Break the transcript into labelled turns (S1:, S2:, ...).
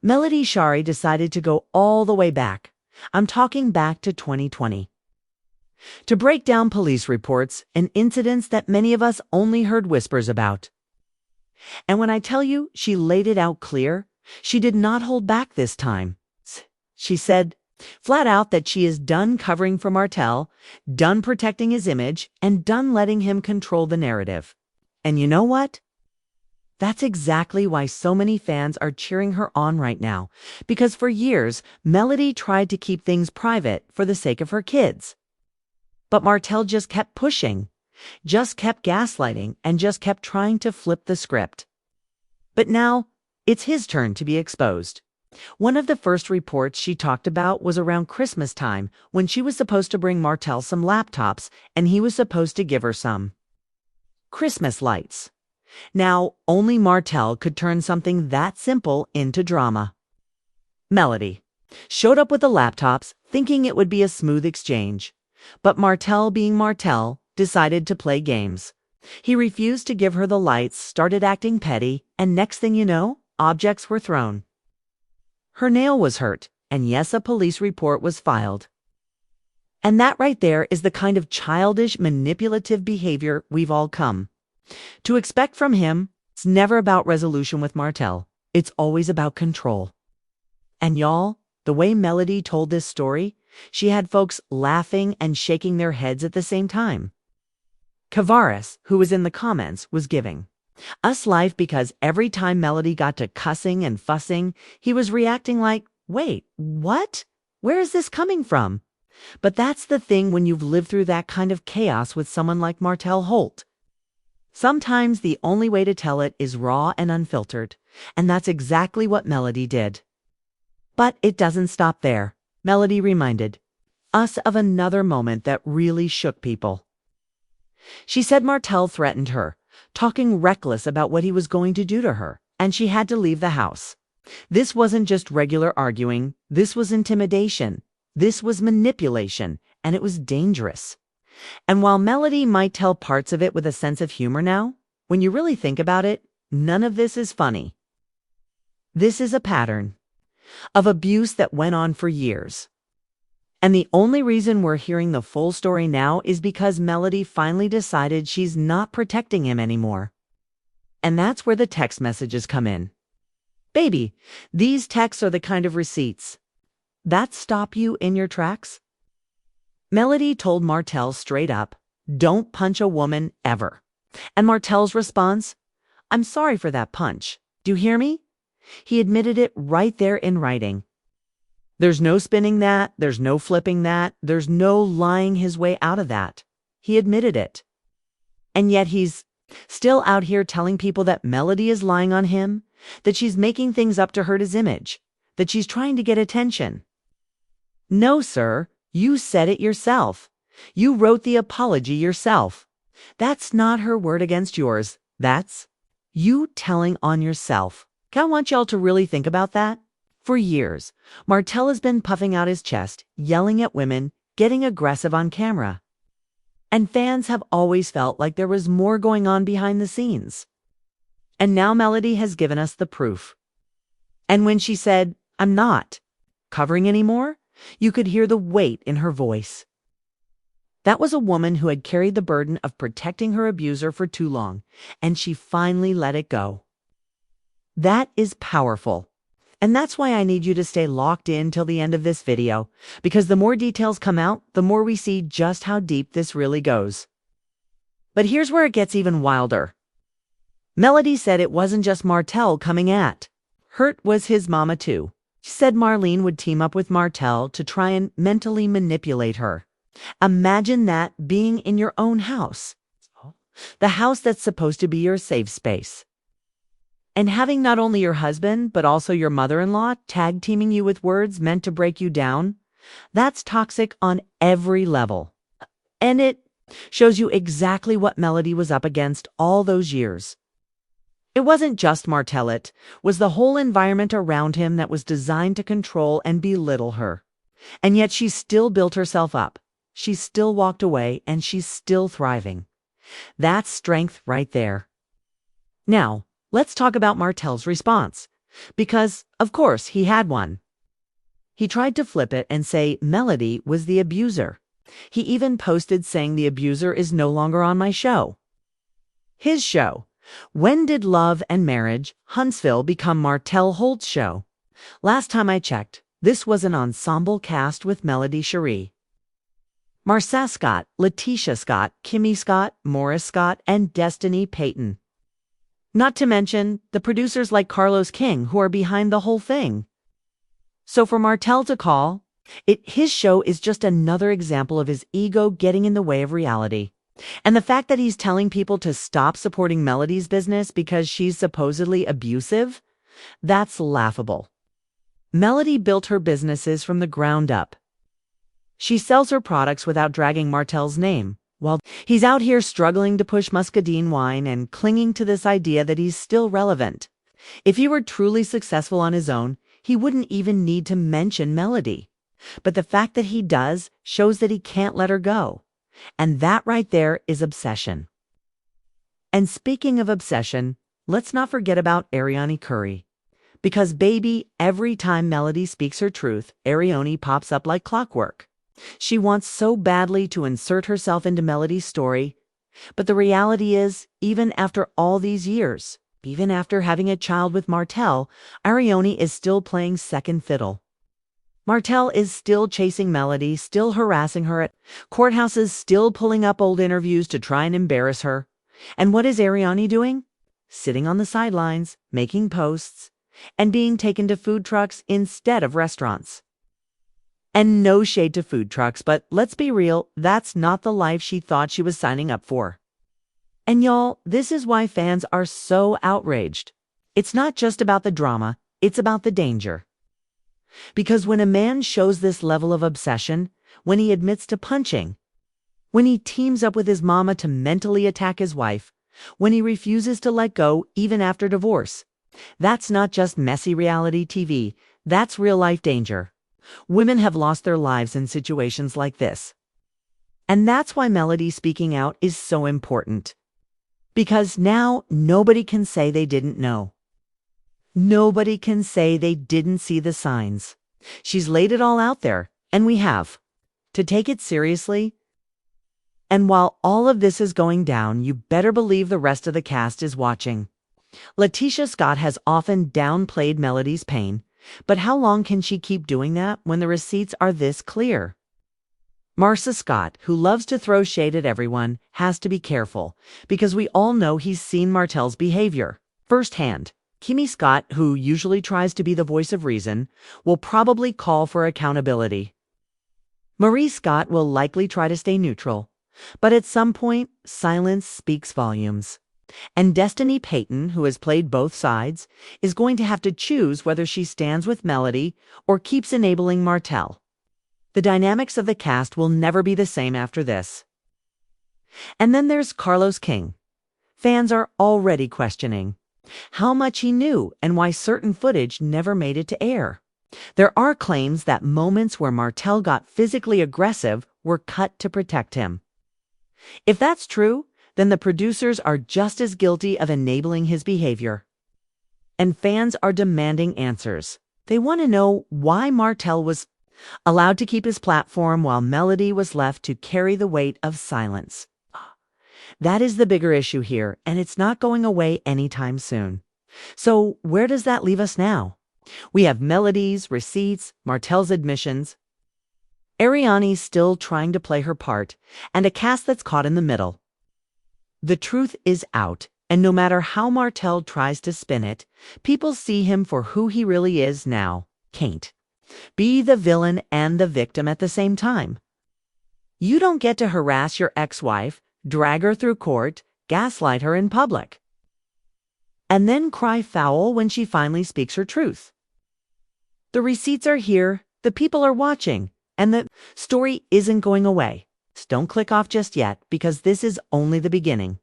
S1: Melody Shari decided to go all the way back. I'm talking back to 2020. To break down police reports and incidents that many of us only heard whispers about. And when I tell you she laid it out clear, she did not hold back this time. She said flat out that she is done covering for Martell, done protecting his image, and done letting him control the narrative. And you know what? That's exactly why so many fans are cheering her on right now, because for years, Melody tried to keep things private for the sake of her kids. But Martell just kept pushing, just kept gaslighting, and just kept trying to flip the script. But now, it's his turn to be exposed. One of the first reports she talked about was around Christmas time when she was supposed to bring Martell some laptops and he was supposed to give her some Christmas lights. Now, only Martell could turn something that simple into drama. Melody showed up with the laptops thinking it would be a smooth exchange. But Martell, being Martell, decided to play games. He refused to give her the lights, started acting petty, and next thing you know, objects were thrown. Her nail was hurt, and yes, a police report was filed. And that right there is the kind of childish, manipulative behavior we've all come to expect from him. It's never about resolution with Martell. It's always about control. And y'all, the way Melody told this story, she had folks laughing and shaking their heads at the same time. Kavaris, who was in the comments, was giving us life because every time Melody got to cussing and fussing, he was reacting like, wait, what? Where is this coming from? But that's the thing when you've lived through that kind of chaos with someone like Martell Holt. Sometimes the only way to tell it is raw and unfiltered, and that's exactly what Melody did. But it doesn't stop there. Melody reminded us of another moment that really shook people. She said Martell threatened her, talking reckless about what he was going to do to her, and she had to leave the house. This wasn't just regular arguing, this was intimidation, this was manipulation, and it was dangerous. And while Melody might tell parts of it with a sense of humor now, when you really think about it, none of this is funny. This is a pattern of abuse that went on for years. And the only reason we're hearing the full story now is because Melody finally decided she's not protecting him anymore. And that's where the text messages come in. Baby, these texts are the kind of receipts that stop you in your tracks. Melody told Martell straight up, don't punch a woman ever. And Martell's response, I'm sorry for that punch. Do you hear me? He admitted it right there in writing. There's no spinning that, there's no flipping that, there's no lying his way out of that. He admitted it. And yet he's still out here telling people that Melody is lying on him, that she's making things up to hurt his image, that she's trying to get attention. No, sir, you said it yourself. You wrote the apology yourself. That's not her word against yours. That's you telling on yourself. I want y'all to really think about that. For years, Martell has been puffing out his chest, yelling at women, getting aggressive on camera. And fans have always felt like there was more going on behind the scenes. And now Melody has given us the proof. And when she said, I'm not covering anymore, you could hear the weight in her voice. That was a woman who had carried the burden of protecting her abuser for too long, and she finally let it go. That is powerful. And that's why I need you to stay locked in till the end of this video, because the more details come out, the more we see just how deep this really goes. But here's where it gets even wilder. Melody said it wasn't just Martell coming at. Hurt was his mama too. She said Marlene would team up with Martell to try and mentally manipulate her. Imagine that being in your own house. The house that's supposed to be your safe space. And having not only your husband, but also your mother-in-law tag-teaming you with words meant to break you down, that's toxic on every level. And it shows you exactly what Melody was up against all those years. It wasn't just Martell, it was the whole environment around him that was designed to control and belittle her. And yet she still built herself up. She still walked away, and she's still thriving. That's strength right there. Now, let's talk about Martell's response, Because, of course, he had one. He tried to flip it and say Melody was the abuser. He even posted saying the abuser is no longer on my show. His show. When did Love and Marriage, Huntsville become Martell Holt's show? Last time I checked, this was an ensemble cast with Melody Shari, Marcia Scott, Letitia Scott, Kimmy Scott, Morris Scott, and Destiny Payton. Not to mention the producers like Carlos King who are behind the whole thing. So for Martell to call his show is just another example of his ego getting in the way of reality. And the fact that he's telling people to stop supporting Melody's business because she's supposedly abusive, that's laughable. Melody built her businesses from the ground up. She sells her products without dragging Martell's name, while he's out here struggling to push muscadine wine and clinging to this idea that he's still relevant. If he were truly successful on his own, he wouldn't even need to mention Melody. But the fact that he does shows that he can't let her go. And that right there is obsession. And speaking of obsession, let's not forget about Ariane Curry. Because baby, every time Melody speaks her truth, Ariane pops up like clockwork. She wants so badly to insert herself into Melody's story. But the reality is, even after all these years, even after having a child with Martell, Ariane is still playing second fiddle. Martell is still chasing Melody, still harassing her at courthouses, still pulling up old interviews to try and embarrass her. And what is Ariane doing? Sitting on the sidelines, making posts, and being taken to food trucks instead of restaurants. And no shade to food trucks, but let's be real, that's not the life she thought she was signing up for. And y'all, this is why fans are so outraged. It's not just about the drama, it's about the danger. Because when a man shows this level of obsession, when he admits to punching, when he teams up with his mama to mentally attack his wife, when he refuses to let go even after divorce, that's not just messy reality TV, that's real-life danger. Women have lost their lives in situations like this. And that's why Melody speaking out is so important. Because now nobody can say they didn't know. Nobody can say they didn't see the signs. She's laid it all out there, and we have. To take it seriously. And while all of this is going down, you better believe the rest of the cast is watching. Letitia Scott has often downplayed Melody's pain, but how long can she keep doing that when the receipts are this clear? Marcia Scott, who loves to throw shade at everyone, has to be careful, because we all know he's seen Martell's behavior firsthand. Kimmy Scott, who usually tries to be the voice of reason, will probably call for accountability. Marie Scott will likely try to stay neutral, but at some point, silence speaks volumes. And Destiny Payton, who has played both sides, is going to have to choose whether she stands with Melody or keeps enabling Martell. The dynamics of the cast will never be the same after this. And then there's Carlos King. Fans are already questioning how much he knew and why certain footage never made it to air. There are claims that moments where Martell got physically aggressive were cut to protect him. If that's true, then the producers are just as guilty of enabling his behavior. And fans are demanding answers. They want to know why Martell was allowed to keep his platform while Melody was left to carry the weight of silence. That is the bigger issue here, and it's not going away anytime soon. So where does that leave us now? We have Melody's receipts, Martell's admissions, Ariane's still trying to play her part, and a cast that's caught in the middle. The truth is out, and no matter how Martell tries to spin it, people see him for who he really is now. Can't be the villain and the victim at the same time. You don't get to harass your ex-wife, drag her through court, gaslight her in public, and then cry foul when she finally speaks her truth. The receipts are here, the people are watching, and the story isn't going away. Don't click off just yet, because this is only the beginning.